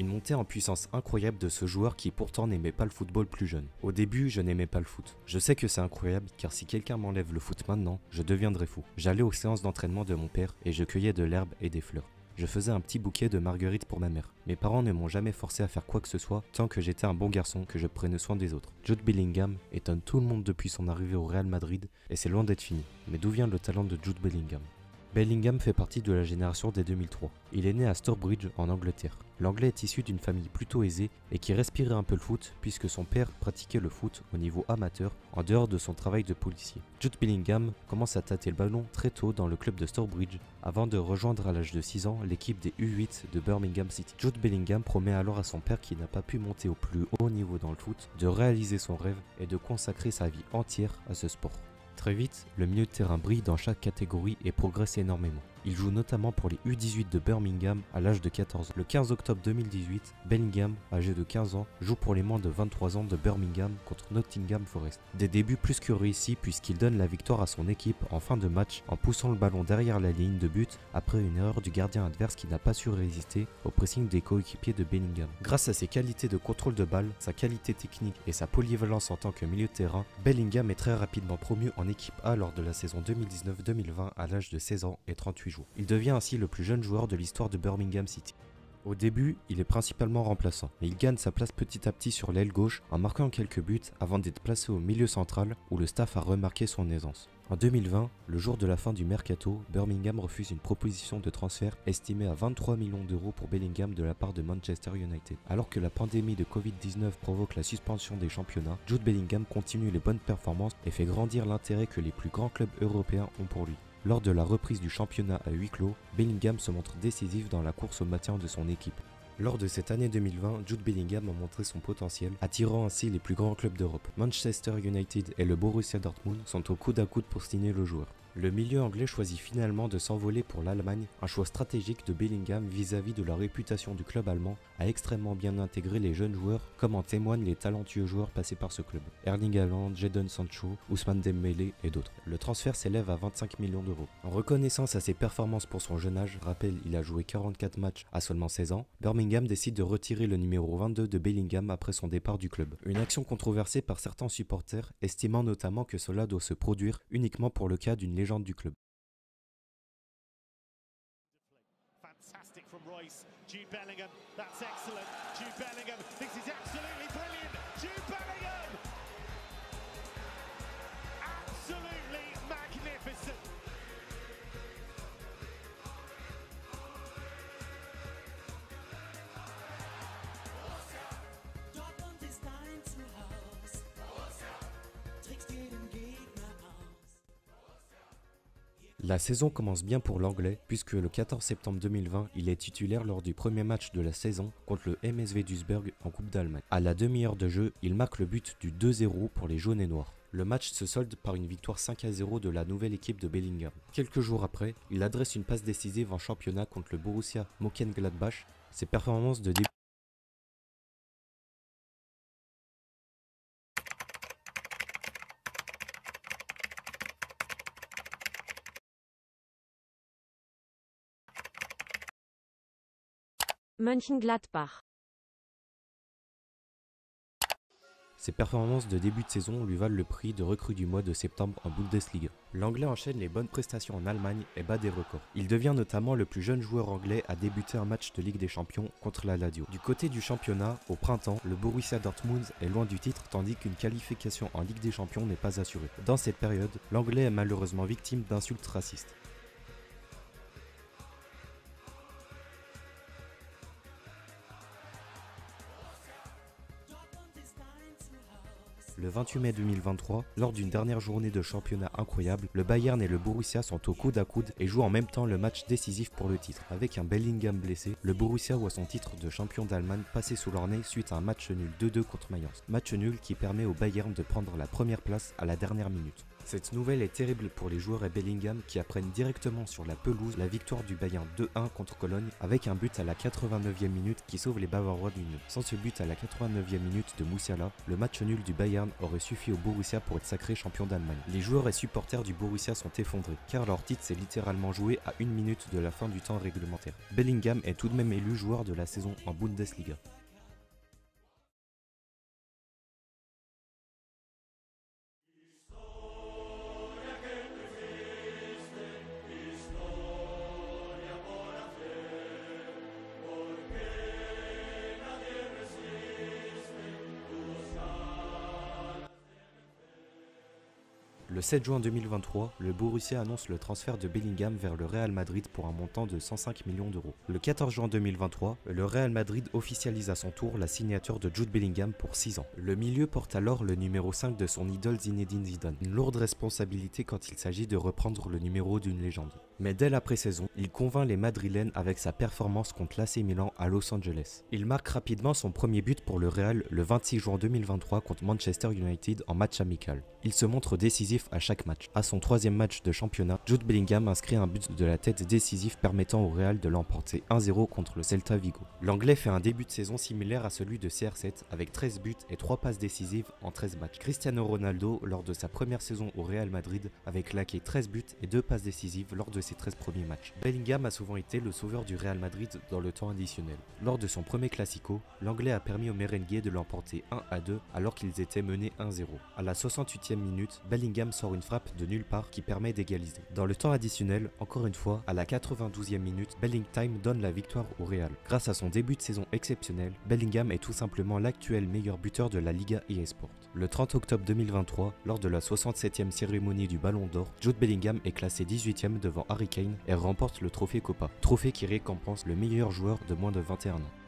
Une montée en puissance incroyable de ce joueur qui pourtant n'aimait pas le football plus jeune. Au début, je n'aimais pas le foot. Je sais que c'est incroyable car si quelqu'un m'enlève le foot maintenant, je deviendrai fou. J'allais aux séances d'entraînement de mon père et je cueillais de l'herbe et des fleurs. Je faisais un petit bouquet de marguerites pour ma mère. Mes parents ne m'ont jamais forcé à faire quoi que ce soit tant que j'étais un bon garçon que je prenais soin des autres. Jude Bellingham étonne tout le monde depuis son arrivée au Real Madrid et c'est loin d'être fini. Mais d'où vient le talent de Jude Bellingham ? Bellingham fait partie de la génération des 2003. Il est né à Stourbridge en Angleterre. L'anglais est issu d'une famille plutôt aisée et qui respirait un peu le foot puisque son père pratiquait le foot au niveau amateur en dehors de son travail de policier. Jude Bellingham commence à tâter le ballon très tôt dans le club de Stourbridge avant de rejoindre à l'âge de 6 ans l'équipe des U8 de Birmingham City. Jude Bellingham promet alors à son père qui n'a pas pu monter au plus haut niveau dans le foot de réaliser son rêve et de consacrer sa vie entière à ce sport. Très vite, le milieu de terrain brille dans chaque catégorie et progresse énormément. Il joue notamment pour les U18 de Birmingham à l'âge de 14 ans. Le 15 octobre 2018, Bellingham, âgé de 15 ans, joue pour les moins de 23 ans de Birmingham contre Nottingham Forest. Des débuts plus que réussis puisqu'il donne la victoire à son équipe en fin de match en poussant le ballon derrière la ligne de but après une erreur du gardien adverse qui n'a pas su résister au pressing des coéquipiers de Bellingham. Grâce à ses qualités de contrôle de balle, sa qualité technique et sa polyvalence en tant que milieu de terrain, Bellingham est très rapidement promu en équipe A lors de la saison 2019-2020 à l'âge de 16 ans et 38 jours. Il devient ainsi le plus jeune joueur de l'histoire de Birmingham City. Au début, il est principalement remplaçant, mais il gagne sa place petit à petit sur l'aile gauche en marquant quelques buts avant d'être placé au milieu central où le staff a remarqué son aisance. En 2020, le jour de la fin du mercato, Birmingham refuse une proposition de transfert estimée à 23 millions d'euros pour Bellingham de la part de Manchester United. Alors que la pandémie de Covid-19 provoque la suspension des championnats, Jude Bellingham continue les bonnes performances et fait grandir l'intérêt que les plus grands clubs européens ont pour lui. Lors de la reprise du championnat à huis clos, Bellingham se montre décisif dans la course au maintien de son équipe. Lors de cette année 2020, Jude Bellingham a montré son potentiel, attirant ainsi les plus grands clubs d'Europe. Manchester United et le Borussia Dortmund sont au coude à coude pour signer le joueur. Le milieu anglais choisit finalement de s'envoler pour l'Allemagne, un choix stratégique de Bellingham vis-à-vis de la réputation du club allemand a extrêmement bien intégré les jeunes joueurs, comme en témoignent les talentueux joueurs passés par ce club. Erling Haaland, Jadon Sancho, Ousmane Dembélé et d'autres. Le transfert s'élève à 25 millions d'euros. En reconnaissance à ses performances pour son jeune âge, rappel il a joué 44 matchs à seulement 16 ans, Birmingham décide de retirer le numéro 22 de Bellingham après son départ du club. Une action controversée par certains supporters, estimant notamment que cela doit se produire uniquement pour le cas d'une légende du club. Fantastic from Royce. Jude Bellingham, that's excellent. Jude Bellingham, this is absolutely brilliant. Jude Bellingham, absolutely magnificent. Dortmund ist dein Zuhause. Trickst jeden Gegner aus. La saison commence bien pour l'anglais puisque le 14 septembre 2020, il est titulaire lors du premier match de la saison contre le MSV Duisburg en Coupe d'Allemagne. À la demi-heure de jeu, il marque le but du 2-0 pour les jaunes et noirs. Le match se solde par une victoire 5-0 de la nouvelle équipe de Bellingham. Quelques jours après, il adresse une passe décisive en championnat contre le Borussia Mönchengladbach. Ses performances de début Mönchengladbach. Ses performances de début de saison lui valent le prix de recrue du mois de septembre en Bundesliga. L'anglais enchaîne les bonnes prestations en Allemagne et bat des records. Il devient notamment le plus jeune joueur anglais à débuter un match de Ligue des Champions contre la Lazio. Du côté du championnat, au printemps, le Borussia Dortmund est loin du titre tandis qu'une qualification en Ligue des Champions n'est pas assurée. Dans cette période, l'anglais est malheureusement victime d'insultes racistes. Le 28 mai 2023, lors d'une dernière journée de championnat incroyable, le Bayern et le Borussia sont au coude à coude et jouent en même temps le match décisif pour le titre. Avec un Bellingham blessé, le Borussia voit son titre de champion d'Allemagne passer sous leur nez suite à un match nul 2-2 contre Mayence. Match nul qui permet au Bayern de prendre la première place à la dernière minute. Cette nouvelle est terrible pour les joueurs et Bellingham qui apprennent directement sur la pelouse la victoire du Bayern 2-1 contre Cologne avec un but à la 89e minute qui sauve les Bavarois d'une. Sans ce but à la 89e minute de Musiala, le match nul du Bayern aurait suffi au Borussia pour être sacré champion d'Allemagne. Les joueurs et supporters du Borussia sont effondrés car leur titre s'est littéralement joué à 1 minute de la fin du temps réglementaire. Bellingham est tout de même élu joueur de la saison en Bundesliga. Le 7 juin 2023, le Borussia annonce le transfert de Bellingham vers le Real Madrid pour un montant de 105 millions d'euros. Le 14 juin 2023, le Real Madrid officialise à son tour la signature de Jude Bellingham pour 6 ans. Le milieu porte alors le numéro 5 de son idole Zinedine Zidane. Une lourde responsabilité quand il s'agit de reprendre le numéro d'une légende. Mais dès la pré-saison, il convainc les Madrilènes avec sa performance contre l'AC Milan à Los Angeles. Il marque rapidement son premier but pour le Real le 26 juin 2023 contre Manchester United en match amical. Il se montre décisif à chaque match. À son 3e match de championnat, Jude Bellingham inscrit un but de la tête décisif permettant au Real de l'emporter 1-0 contre le Celta Vigo. L'Anglais fait un début de saison similaire à celui de CR7 avec 13 buts et 3 passes décisives en 13 matchs. Cristiano Ronaldo, lors de sa première saison au Real Madrid, avait claqué 13 buts et 2 passes décisives lors de ses 13 premiers matchs. Bellingham a souvent été le sauveur du Real Madrid dans le temps additionnel. Lors de son premier Classico, l'Anglais a permis aux Merengues de l'emporter 1-2 alors qu'ils étaient menés 1-0. À la 68e minute, Bellingham sort une frappe de nulle part qui permet d'égaliser. Dans le temps additionnel, encore une fois, à la 92e minute, Bellingham donne la victoire au Real. Grâce à son début de saison exceptionnel, Bellingham est tout simplement l'actuel meilleur buteur de la Liga eSport. Le 30 octobre 2023, lors de la 67e cérémonie du Ballon d'Or, Jude Bellingham est classé 18e devant Harry Kane et remporte le trophée Copa, trophée qui récompense le meilleur joueur de moins de 21 ans.